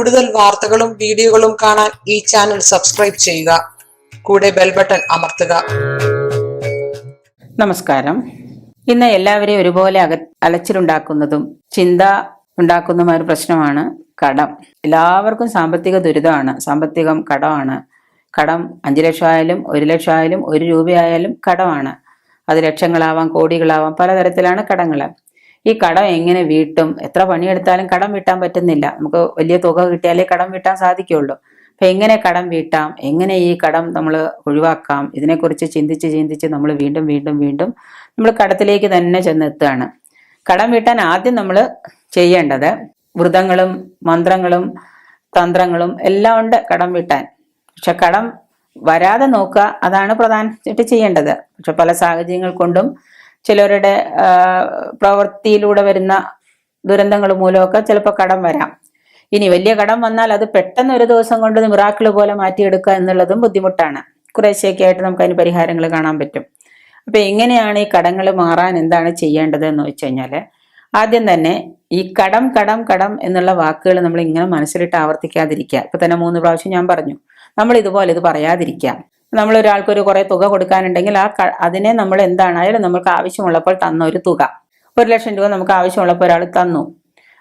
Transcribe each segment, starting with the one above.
കൂടുതൽ വാർത്തകളും വീഡിയോകളും കാണാൻ ഈ ചാനൽ സബ്സ്ക്രൈബ് ചെയ്യുക. കൂടെ ബെൽ ബട്ടൺ അമർത്തുക. നമസ്കാരം. ഇന്ന് എല്ലാവരെയും ഒരുപോലെ അലച്ചിലുണ്ടാക്കുന്നതും ചിന്ത ഉണ്ടാക്കുന്നതുമായ ഒരു പ്രശ്നമാണ് കടം. എല്ലാവർക്കും സാമ്പത്തിക ദുരിതമാണ്, സാമ്പത്തികം കടമാണ്. കടം 5 ലക്ഷം ആയാലും 1 ലക്ഷം ആയാലും 1 രൂപയായാലും കടമാണ്. അത് ലക്ഷങ്ങളാവാം, കോടികളാവാം, പലതരത്തിലാണ് കടങ്ങൾ. ഈ കടം എങ്ങനെ വീട്ടും? എത്ര പണിയെടുത്താലും കടം വീട്ടാൻ പറ്റുന്നില്ല. നമുക്ക് വലിയ തുക കിട്ടിയാലേ കടം വീട്ടാൻ സാധിക്കുള്ളൂ. അപ്പൊ എങ്ങനെ കടം വീട്ടാം, എങ്ങനെ ഈ കടം നമ്മൾ ഒഴിവാക്കാം, ഇതിനെക്കുറിച്ച് ചിന്തിച്ച് നമ്മൾ വീണ്ടും നമ്മൾ കടത്തിലേക്ക് തന്നെ ചെന്നെത്തുകയാണ്. കടം വീട്ടാൻ ആദ്യം നമ്മൾ ചെയ്യേണ്ടത് വ്രതങ്ങളും മന്ത്രങ്ങളും തന്ത്രങ്ങളും എല്ലാം ഉണ്ട് കടം വീട്ടാൻ. പക്ഷെ കടം വരാതെ നോക്കുക, അതാണ് പ്രധാനമായിട്ട് ചെയ്യേണ്ടത്. പക്ഷെ പല സാഹചര്യങ്ങൾ കൊണ്ടും ചിലരുടെ പ്രവൃത്തിയിലൂടെ വരുന്ന ദുരന്തങ്ങൾ മൂലമൊക്കെ ചിലപ്പോൾ കടം വരാം. ഇനി വലിയ കടം വന്നാൽ അത് പെട്ടെന്ന് ഒരു ദിവസം കൊണ്ട് മിറാക്കിൾ പോലെ മാറ്റിയെടുക്കുക എന്നുള്ളതും ബുദ്ധിമുട്ടാണ്. കുറേശ്ശേയൊക്കെ ആയിട്ട് നമുക്ക് അതിന് പരിഹാരങ്ങൾ കാണാൻ പറ്റും. അപ്പൊ എങ്ങനെയാണ് ഈ കടങ്ങൾ മാറാൻ എന്താണ് ചെയ്യേണ്ടത് എന്ന് വെച്ച് കഴിഞ്ഞാല്, ആദ്യം തന്നെ ഈ കടം എന്നുള്ള വാക്കുകൾ നമ്മൾ ഇങ്ങനെ മനസ്സിലിട്ട് ആവർത്തിക്കാതിരിക്കുക. ഇപ്പൊ തന്നെ 3 പ്രാവശ്യം ഞാൻ പറഞ്ഞു. നമ്മൾ ഇതുപോലെ ഇത് പറയാതിരിക്കുക. നമ്മൾ ഒരാൾക്കൊരു കുറെ തുക കൊടുക്കാനുണ്ടെങ്കിൽ അതിനെ നമ്മൾ എന്താണായാലും നമുക്ക് ആവശ്യമുള്ളപ്പോൾ തന്ന ഒരു തുക, 1 ലക്ഷം രൂപ നമുക്ക് ആവശ്യമുള്ളപ്പോൾ ഒരാൾ തന്നു.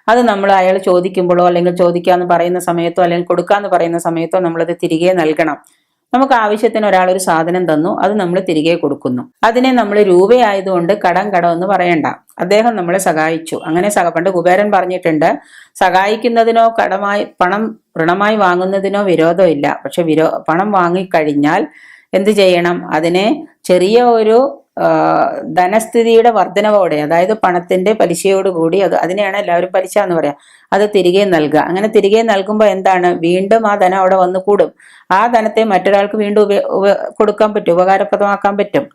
അത് നമ്മൾ അയാൾ ചോദിക്കുമ്പോഴോ അല്ലെങ്കിൽ ചോദിക്കാന്ന് പറയുന്ന സമയത്തോ അല്ലെങ്കിൽ കൊടുക്കാന്ന് പറയുന്ന സമയത്തോ നമ്മളത് തിരികെ നൽകണം. നമുക്ക് ആവശ്യത്തിന് ഒരാൾ ഒരു സാധനം തന്നു, അത് നമ്മൾ തിരികെ കൊടുക്കുന്നു. അതിനെ നമ്മൾ രൂപയായതുകൊണ്ട് കടം എന്ന് പറയണ്ട. അദ്ദേഹം നമ്മളെ സഹായിച്ചു. അങ്ങനെ പണ്ട് കുബേരൻ പറഞ്ഞിട്ടുണ്ട്, സഹായിക്കുന്നതിനോ പണം ഋണമായി വാങ്ങുന്നതിനോ വിരോധമില്ല. പക്ഷെ പണം വാങ്ങിക്കഴിഞ്ഞാൽ എന്ത് ചെയ്യണം? അതിനെ ചെറിയ ഒരു ധനസ്ഥിതിയുടെ വർധനവോടെ, അതായത് പണത്തിന്റെ പലിശയോട് കൂടി, അതിനെയാണ് എല്ലാവരും പലിശ എന്ന് പറയാം, അത് തിരികെ നൽകുക. അങ്ങനെ തിരികെ നൽകുമ്പോൾ എന്താണ്? വീണ്ടും ആ ധനം അവിടെ വന്ന് കൂടും. ആ ധനത്തെ മറ്റൊരാൾക്ക് വീണ്ടും കൊടുക്കാൻ പറ്റും, ഉപകാരപ്രദമാക്കാൻ പറ്റും.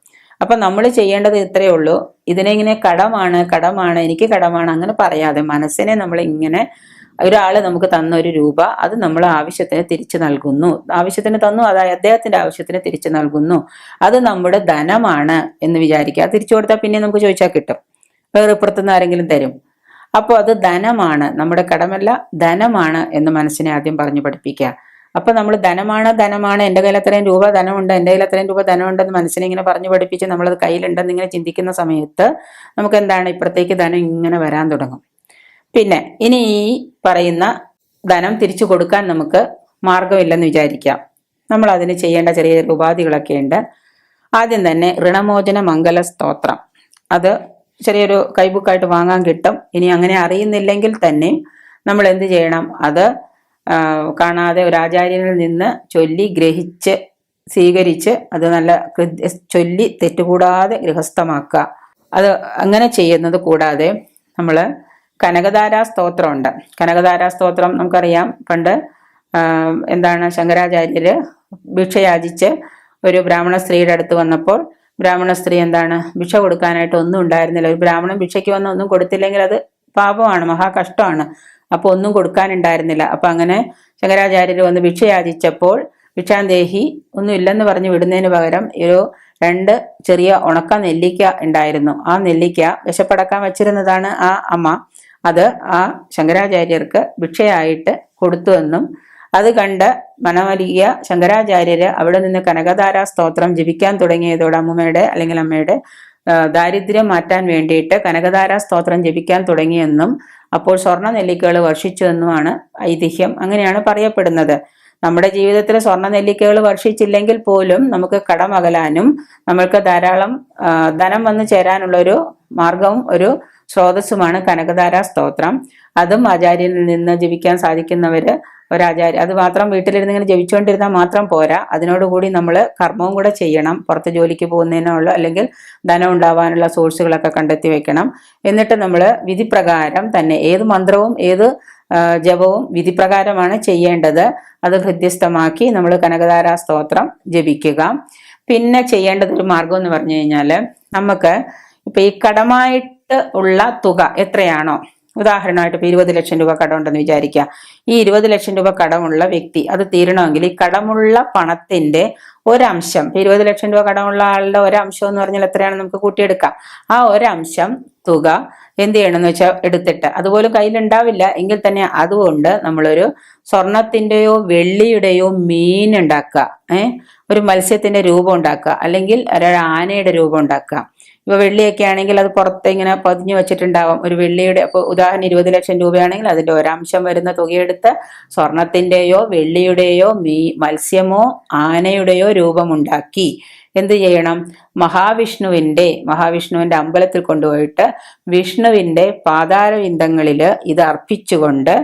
അപ്പൊ നമ്മൾ ചെയ്യേണ്ടത് ഇത്രയേ ഉള്ളൂ. ഇതിനെങ്ങനെ കടമാണ് എനിക്ക് കടമാണ് അങ്ങനെ പറയാതെ മനസ്സിനെ നമ്മൾ ഇങ്ങനെ, ഒരാള് നമുക്ക് തന്ന 1 രൂപ, അത് നമ്മൾ ആവശ്യത്തിന് തിരിച്ചു നൽകുന്നു. ആവശ്യത്തിന് തന്നു, അതായത് അദ്ദേഹത്തിന്റെ ആവശ്യത്തിന് തിരിച്ചു നൽകുന്നു. അത് നമ്മുടെ ധനമാണ് എന്ന് വിചാരിക്കുക. തിരിച്ചു കൊടുത്താൽ പിന്നെ നമുക്ക് ചോദിച്ചാൽ കിട്ടും, വേറെ ഇപ്പുറത്തുനിന്ന് ആരെങ്കിലും തരും. അപ്പോൾ അത് ധനമാണ്, നമ്മുടെ കടമല്ല, ധനമാണ് എന്ന് മനസ്സിനെ ആദ്യം പറഞ്ഞു പഠിപ്പിക്കുക. അപ്പൊ നമ്മൾ ധനമാണ്, എന്റെ കയ്യിൽ അത്രയും രൂപ ധനമുണ്ട്, എന്റെ കയ്യിൽ അത്രയും രൂപ ധനമുണ്ടെന്ന് മനസ്സിനെ ഇങ്ങനെ പറഞ്ഞു പഠിപ്പിച്ച് നമ്മളത് കയ്യിലുണ്ടെന്ന് ഇങ്ങനെ ചിന്തിക്കുന്ന സമയത്ത് നമുക്ക് എന്താണ്, ഇപ്പുറത്തേക്ക് ധനം ഇങ്ങനെ വരാൻ തുടങ്ങും. പിന്നെ ഇനി ഈ പറയുന്ന ധനം തിരിച്ചു കൊടുക്കാൻ നമുക്ക് മാർഗമില്ലെന്ന് വിചാരിക്കാം. നമ്മൾ അതിന് ചെയ്യേണ്ട ചെറിയ ഉപാധികളൊക്കെ ഉണ്ട്. ആദ്യം തന്നെ ഋണമോചന മംഗല സ്തോത്രം, അത് ചെറിയൊരു കൈബുക്കായിട്ട് വാങ്ങാൻ കിട്ടും. ഇനി അങ്ങനെ അറിയുന്നില്ലെങ്കിൽ തന്നെ നമ്മൾ എന്ത് ചെയ്യണം? അത് കാണാതെ ഒരു ആചാര്യനിൽ നിന്ന് ചൊല്ലി ഗ്രഹിച്ച് സ്വീകരിച്ച് അത് നല്ല ചൊല്ലി തെറ്റുകൂടാതെ ഗൃഹസ്ഥമാക്കുക. അത് അങ്ങനെ ചെയ്യുന്നത് കൂടാതെ നമ്മൾ കനകധാരാ സ്തോത്രം ഉണ്ട്. കനകധാരാ സ്തോത്രം നമുക്കറിയാം, പണ്ട് എന്താണ്, ശങ്കരാചാര്യര് ഭിക്ഷയാചിച്ച് ഒരു ബ്രാഹ്മണ സ്ത്രീയുടെ അടുത്ത് വന്നപ്പോൾ ബ്രാഹ്മണ സ്ത്രീ എന്താണ്, ഭിക്ഷ കൊടുക്കാനായിട്ട് ഒന്നും ഉണ്ടായിരുന്നില്ല. ഒരു ബ്രാഹ്മണൻ ഭിക്ഷയ്ക്ക് വന്ന് ഒന്നും കൊടുത്തില്ലെങ്കിൽ അത് പാപമാണ്, മഹാകഷ്ടമാണ്. അപ്പൊ ഒന്നും കൊടുക്കാനുണ്ടായിരുന്നില്ല. അപ്പൊ അങ്ങനെ ശങ്കരാചാര്യര് വന്ന് ഭിക്ഷയാചിച്ചപ്പോൾ ഭിക്ഷാന്തേഹി ഒന്നും ഇല്ലെന്ന് പറഞ്ഞ് വിടുന്നതിന് പകരം 2 ചെറിയ ഉണക്ക നെല്ലിക്ക ഉണ്ടായിരുന്നു. ആ നെല്ലിക്ക വിശപ്പടക്കാൻ വെച്ചിരുന്നതാണ് ആ അമ്മ. അത് ആ ശങ്കരാചാര്യർക്ക് ഭിക്ഷയായിട്ട് കൊടുത്തുവെന്നും അത് കണ്ട് മനമലിയ ശങ്കരാചാര്യര് അവിടെ നിന്ന് കനകധാരാ സ്തോത്രം ജപിക്കാൻ തുടങ്ങിയതോടെ അമ്മയുടെ ദാരിദ്ര്യം മാറ്റാൻ വേണ്ടിയിട്ട് കനകധാരാ സ്തോത്രം ജപിക്കാൻ തുടങ്ങിയെന്നും അപ്പോൾ സ്വർണ്ണ നെല്ലിക്കകൾ വർഷിച്ചു എന്നുമാണ് ഐതിഹ്യം. അങ്ങനെയാണ് പറയപ്പെടുന്നത്. നമ്മുടെ ജീവിതത്തിൽ സ്വർണ്ണ നെല്ലിക്കകൾ വർഷിച്ചില്ലെങ്കിൽ പോലും നമുക്ക് കടമകലാനും നമ്മൾക്ക് ധാരാളം ധനം വന്നു ചേരാനുള്ള ഒരു മാർഗവും ഒരു സ്രോതസ്സുമാണ് കനകധാരാ സ്തോത്രം. അതും ആചാര്യനിൽ നിന്ന് ജപിക്കാൻ സാധിക്കുന്നവര് അത് മാത്രം വീട്ടിലിരുന്ന് ഇങ്ങനെ ജപിച്ചുകൊണ്ടിരുന്നാൽ മാത്രം പോരാ, അതിനോടുകൂടി നമ്മൾ കർമ്മവും കൂടെ ചെയ്യണം. പുറത്ത് ജോലിക്ക് പോകുന്നതിനുള്ള അല്ലെങ്കിൽ ധനം ഉണ്ടാവാനുള്ള സോഴ്സുകളൊക്കെ കണ്ടെത്തി വെക്കണം. എന്നിട്ട് നമ്മൾ വിധിപ്രകാരം തന്നെ ഏത് മന്ത്രവും ഏത് ജപവും വിധിപ്രകാരമാണ് ചെയ്യേണ്ടത്. അത് ഹൃദ്യസ്ഥമാക്കി നമ്മൾ കനകധാരാ സ്തോത്രം ജപിക്കുക. പിന്നെ ചെയ്യേണ്ടത് ഒരു മാർഗം എന്ന് പറഞ്ഞു കഴിഞ്ഞാൽ, നമുക്ക് ഇപ്പൊ ഈ കടമായിട്ട് ഉള്ള തുക എത്രയാണോ ഉദാഹരണമായിട്ട് ഇപ്പോൾ 20 ലക്ഷം രൂപ കടമുണ്ടെന്ന് വിചാരിക്കുക. ഈ 20 ലക്ഷം രൂപ കടമുള്ള വ്യക്തി അത് തീരണമെങ്കിൽ ഈ കടമുള്ള പണത്തിന്റെ ഒരംശം, 20 ലക്ഷം രൂപ കടമുള്ള ആളുടെ ഒരംശം എന്ന് പറഞ്ഞാൽ എത്രയാണ് നമുക്ക് കൂട്ടിയെടുക്കാം. ആ ഒരംശം തുക എന്ത് ചെയ്യണമെന്ന് വെച്ചാൽ എടുത്തിട്ട്, അതുപോലും കയ്യിലുണ്ടാവില്ല എങ്കിൽ തന്നെ അതുകൊണ്ട് നമ്മളൊരു സ്വർണത്തിന്റെയോ വെള്ളിയുടെയോ മീൻ ഉണ്ടാക്കുക, ഒരു മത്സ്യത്തിന്റെ രൂപം ഉണ്ടാക്കുക, അല്ലെങ്കിൽ ഒരു ആനയുടെ രൂപം ഉണ്ടാക്കുക. ഇപ്പൊ വെള്ളിയൊക്കെ ആണെങ്കിൽ അത് പുറത്ത് ഇങ്ങനെ പതിഞ്ഞു വെച്ചിട്ടുണ്ടാവും. ഒരു വെള്ളിയുടെ, അപ്പൊ ഉദാഹരണം 20 ലക്ഷം രൂപയാണെങ്കിൽ അതിന്റെ ഒരംശം വരുന്ന തുകയെടുത്ത് സ്വർണത്തിന്റെയോ വെള്ളിയുടെയോ മത്സ്യമോ ആനയുടെയോ രൂപമുണ്ടാക്കി എന്ത് ചെയ്യണം, മഹാവിഷ്ണുവിന്റെ അമ്പലത്തിൽ കൊണ്ടുപോയിട്ട് വിഷ്ണുവിന്റെ പാതാരവിന്ദങ്ങളില് ഇത് അർപ്പിച്ചുകൊണ്ട്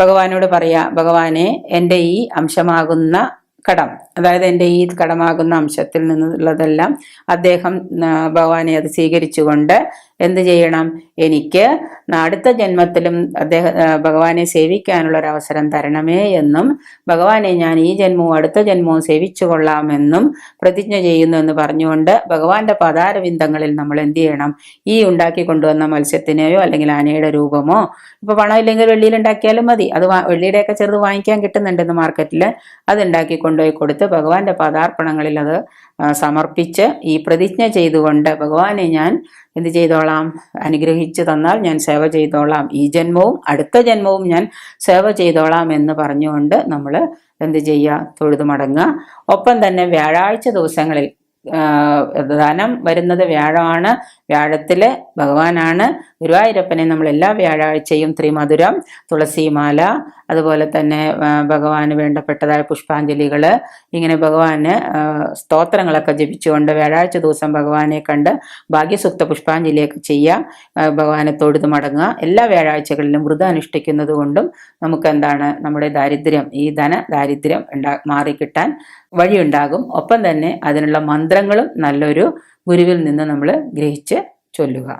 ഭഗവാനോട് പറയാ, ഭഗവാനെ എൻ്റെ ഈ അംശമാകുന്ന കടം, അതായത് എൻ്റെ ഈ കടമാകുന്ന അംശത്തിൽ നിന്നുള്ളതെല്ലാം അദ്ദേഹം ഭഗവാനെ അത് സ്വീകരിച്ചുകൊണ്ട് എന്ത് ചെയ്യണം, എനിക്ക് അടുത്ത ജന്മത്തിലും ഭഗവാനെ സേവിക്കാനുള്ള ഒരു അവസരം തരണമേ എന്നും ഭഗവാനെ ഞാൻ ഈ ജന്മവും അടുത്ത ജന്മവും സേവിച്ചു കൊള്ളാമെന്നും പ്രതിജ്ഞ ചെയ്യുന്നു എന്ന് പറഞ്ഞുകൊണ്ട് ഭഗവാന്റെ പദാരവിന്ദങ്ങളിൽ നമ്മൾ എന്ത് ചെയ്യണം, ഈ ഉണ്ടാക്കി കൊണ്ടുവന്ന മത്സ്യത്തിനെയോ അല്ലെങ്കിൽ ആനയുടെ രൂപമോ, ഇപ്പൊ പണമില്ലെങ്കിൽ വെള്ളിയിൽ ഉണ്ടാക്കിയാലും മതി, അത് വെള്ളിയുടെയൊക്കെ ചെറുത് വാങ്ങിക്കാൻ കിട്ടുന്നുണ്ടെന്ന് മാർക്കറ്റിൽ, അത് ഉണ്ടാക്കി കൊണ്ടുപോയി കൊടുത്ത് ഭഗവാന്റെ പദാർപ്പണങ്ങളിൽ അത് സമർപ്പിച്ച് ഈ പ്രതിജ്ഞ ചെയ്തുകൊണ്ട് ഭഗവാനെ ഞാൻ എന്ത് ചെയ്തോളാം, അനുഗ്രഹിച്ചു തന്നാൽ ഞാൻ സേവ ചെയ്തോളാം, ഈ ജന്മവും അടുത്ത ജന്മവും ഞാൻ സേവ ചെയ്തോളാം എന്ന് പറഞ്ഞുകൊണ്ട് നമ്മൾ എന്ത് ചെയ്യുക, തൊഴുതു മടങ്ങുക. ഒപ്പം തന്നെ വ്യാഴാഴ്ച ദിവസങ്ങളിൽ ധനം വരുന്നത് വ്യാഴമാണ്. വ്യാഴത്തില് ഭഗവാനാണ്. ഗുരുവായൂരപ്പനെ നമ്മൾ എല്ലാ വ്യാഴാഴ്ചയും ത്രിമധുരം, തുളസിമാല, അതുപോലെ തന്നെ ഭഗവാന് വേണ്ടപ്പെട്ടതായ പുഷ്പാഞ്ജലികള്, ഇങ്ങനെ ഭഗവാന് സ്തോത്രങ്ങളൊക്കെ ജപിച്ചുകൊണ്ട് വ്യാഴാഴ്ച ദിവസം ഭഗവാനെ കണ്ട് ഭാഗ്യസൂക്ത പുഷ്പാഞ്ജലിയൊക്കെ ചെയ്യുക, ഭഗവാനെ തൊഴുതു മടങ്ങുക. എല്ലാ വ്യാഴാഴ്ചകളിലും വ്രതം അനുഷ്ഠിക്കുന്നത് കൊണ്ടും നമുക്ക് എന്താണ്, നമ്മുടെ ദാരിദ്ര്യം, ഈ ദാരിദ്ര്യം മാറിക്കിട്ടാൻ വഴിയുണ്ടാകും. ഒപ്പം തന്നെ അതിനുള്ള മന്ത്രങ്ങളും നല്ലൊരു ഗുരുവിൽ നിന്ന് നമ്മൾ ഗ്രഹിച്ച് ചൊല്ലുക.